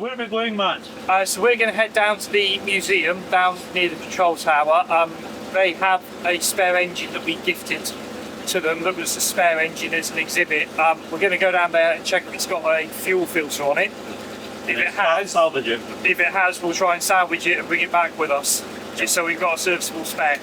Where are we going, Matt? So we're going to head down to the museum down near the control tower. They have a spare engine that we gifted to them that was a spare engine as an exhibit. We're going to go down there and check if it's got a fuel filter on it. If it has, salvage it. If it has, we'll try and salvage it and bring it back with us, just so we've got a serviceable spare.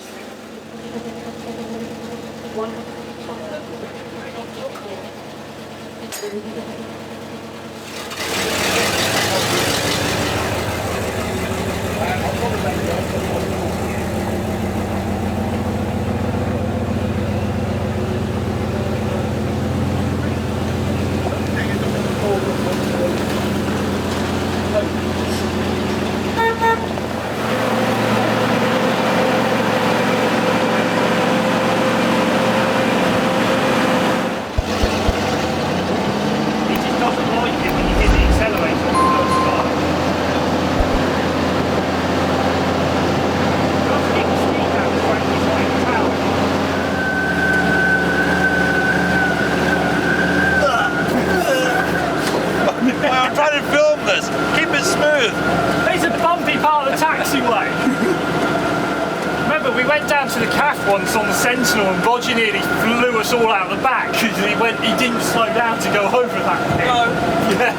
Nearly flew us all out the back because he didn't slow down to go over that bit. No. Yeah.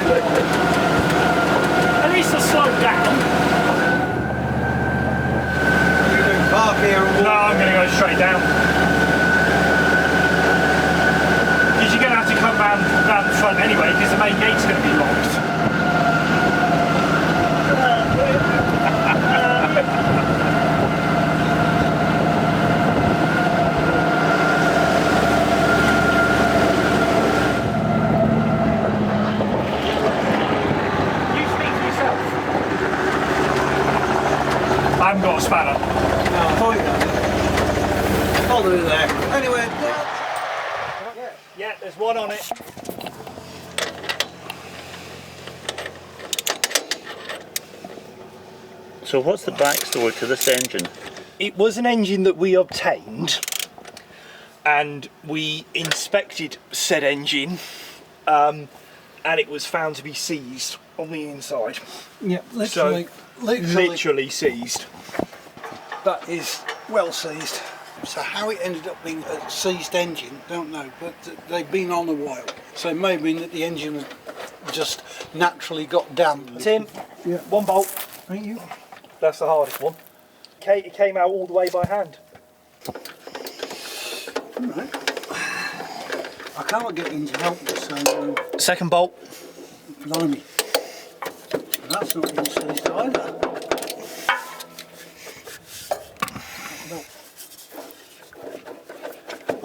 At least I slowed down. Are you going to park here and walk? No, I'm going to go straight down. Because you're going to have to come round the front anyway because the main gate's going to be locked. I haven't got a spanner. No, I thought you had it. I'll do it there. Anyway, yeah, there's one on it. So what's the backstory to this engine? It was an engine that we obtained and we inspected said engine and it was found to be seized on the inside. yeah, literally, So, literally seized. That is well seized. So how it ended up being a seized engine, don't know, but they've been on a while. So it may have been that the engine just naturally got damp. Tim, Yeah. one bolt. Thank you. That's the hardest one. It came out all the way by hand. Right. I cannot get in to help this, so Second bolt. blimey. That's not been seized either. No.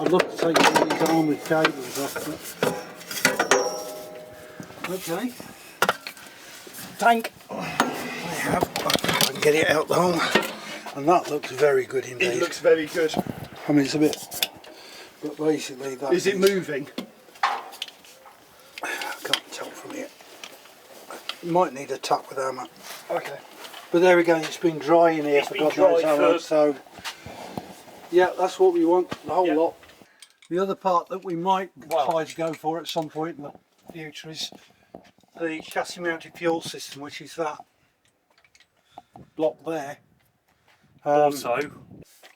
I'd love to take some of these armoured cables off, but... Okay. Tank. I have. I think I can get it out the hole. And that looks very good indeed. It looks very good. I mean, it's a bit... But basically that Is it moving? I can't tell from here. You might need a tap with hammer. Okay. But there we go, it's been dry in here for God knows how long, so... Yeah, that's what we want, the whole lot. The other part that we might try to go for at some point in the future is the chassis mounted fuel system, which is that block there. Also,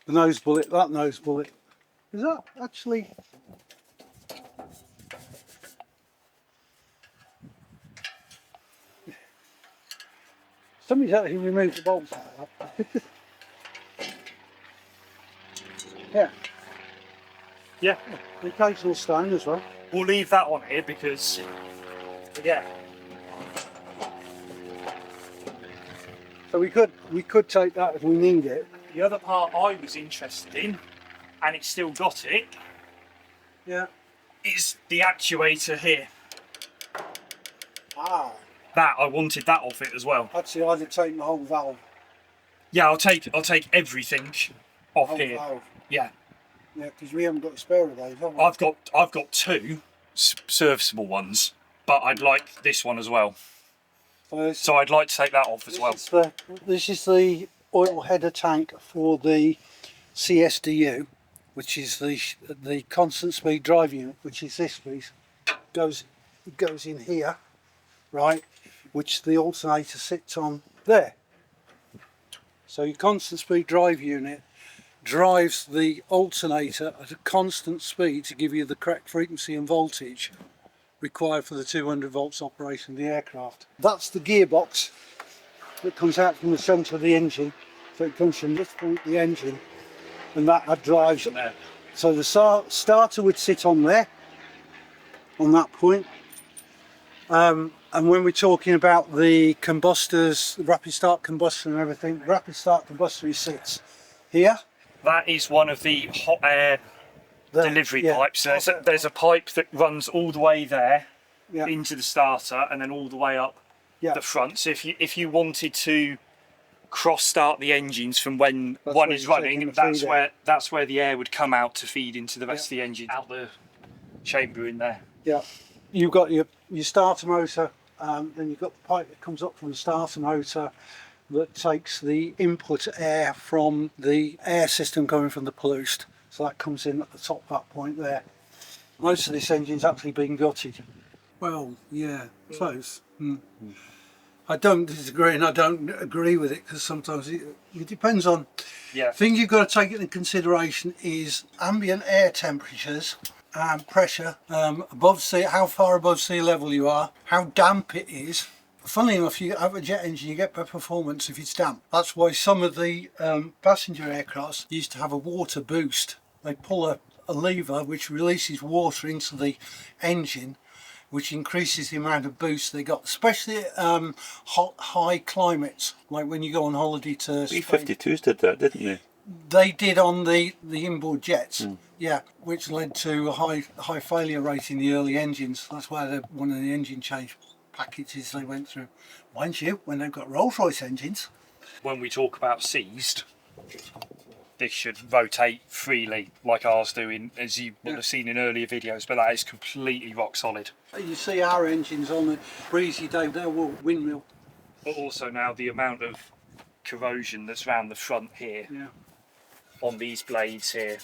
The nose bullet, that nose bullet. Is that actually... Somebody's actually removed the bolts out of that. Yeah. yeah, The occasional stone as well. we'll leave that on here because, yeah. So we could take that if we need it. The other part I was interested in, and it's still got it, Yeah. is the actuator here. Ah. That, I wanted that off it as well. Actually, I'd have taken the whole valve. Yeah, I'll take everything off Whole here. valve. Yeah, Yeah, because we haven't got a spare of those, have we? I've got two serviceable ones, but I'd like this one as well. So I'd like to take that off as well. This is the oil header tank for the CSDU, which is the constant speed drive unit, which is this piece. It goes in here, right? which the alternator sits on there. So your constant speed drive unit drives the alternator at a constant speed to give you the correct frequency and voltage required for the 200 volts operation of the aircraft. That's the gearbox that comes out from the centre of the engine. So it comes from this point, the engine, and that drives it. So the starter would sit on there, on that point. And when we're talking about the combustors, the rapid start combustor and everything, rapid start combustor sits here. That is one of the hot air delivery pipes. There's a pipe that runs all the way there into the starter and then all the way up the front. So if you wanted to cross start the engines from when one is running, that's where the air would come out to feed into the rest of the engine out the chamber in there. Yeah, you've got your starter motor, then you've got the pipe that comes up from the starter motor that takes the input air from the air system coming from the pollution. So that comes in at the top of that point there. Most of this engine's actually been gutted. Well, yeah, close. I don't disagree and I don't agree with it, because sometimes it depends on... Things you've got to take into consideration is ambient air temperatures and pressure, above sea, how far above sea level you are, how damp it is. Funnily enough, you have a jet engine, you get better performance if it's damp. That's why some of the passenger aircrafts used to have a water boost. They pull a lever which releases water into the engine, which increases the amount of boost they got, especially hot, high climates, like when you go on holiday to Spain. B-52s did that, didn't they? They did on the inboard jets, which led to a high failure rate in the early engines. That's why one of the engine change packages they went through. Mind you, when they've got Rolls-Royce engines. When we talk about seized, this should rotate freely like ours do, as you would have seen in earlier videos, but that is completely rock solid. You see our engines on the breezy day, they're all windmill. But also now the amount of corrosion that's around the front here, on these blades here,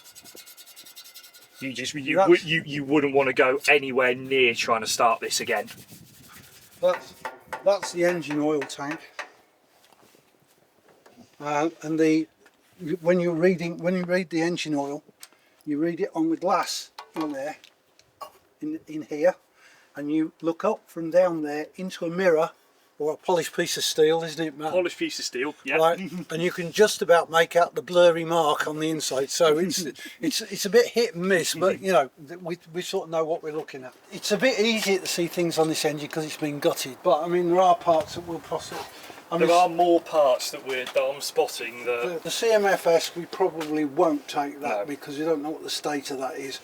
you wouldn't want to go anywhere near trying to start this again. That's the engine oil tank, and when you read the engine oil, you read it on the glass on there, in here, and you look up from down there into a mirror or a polished piece of steel, isn't it, Matt? Polished piece of steel, yeah. Right, and you can just about make out the blurry mark on the inside. So it's a bit hit and miss, but you know, we sort of know what we're looking at. It's a bit easier to see things on this engine because it's been gutted. But I mean, there are parts that will possibly. There are more parts that I'm spotting. The CMFS, we probably won't take that because we don't know what the state of that is,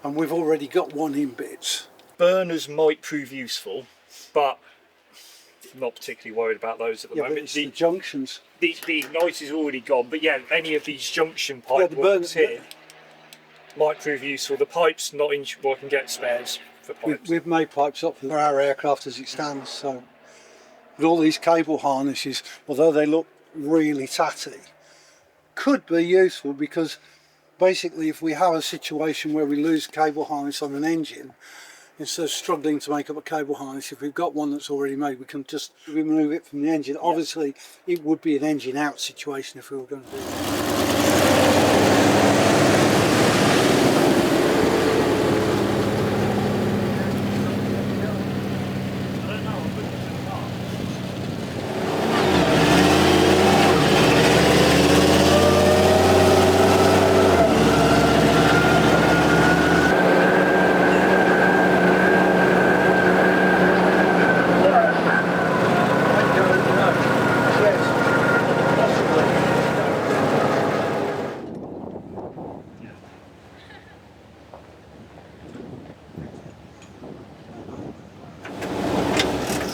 and we've already got one in bits. Burners might prove useful, but not particularly worried about those at the moment. It's the junctions. The igniter's already gone, but yeah, any of these junction pipe works here might prove useful. The pipes, not in, well, I can get spares for pipes. We've made pipes up for our aircraft as it stands, so with all these cable harnesses, although they look really tatty, could be useful, because basically if we have a situation where we lose cable harness on an engine, instead of struggling to make up a cable harness, if we've got one that's already made, we can just remove it from the engine. Obviously it would be an engine out situation if we were going to do that.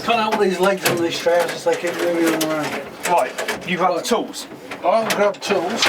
Cut out all these legs on these trousers, they keep moving around. Right, you grab the tools. I'll grab the tools.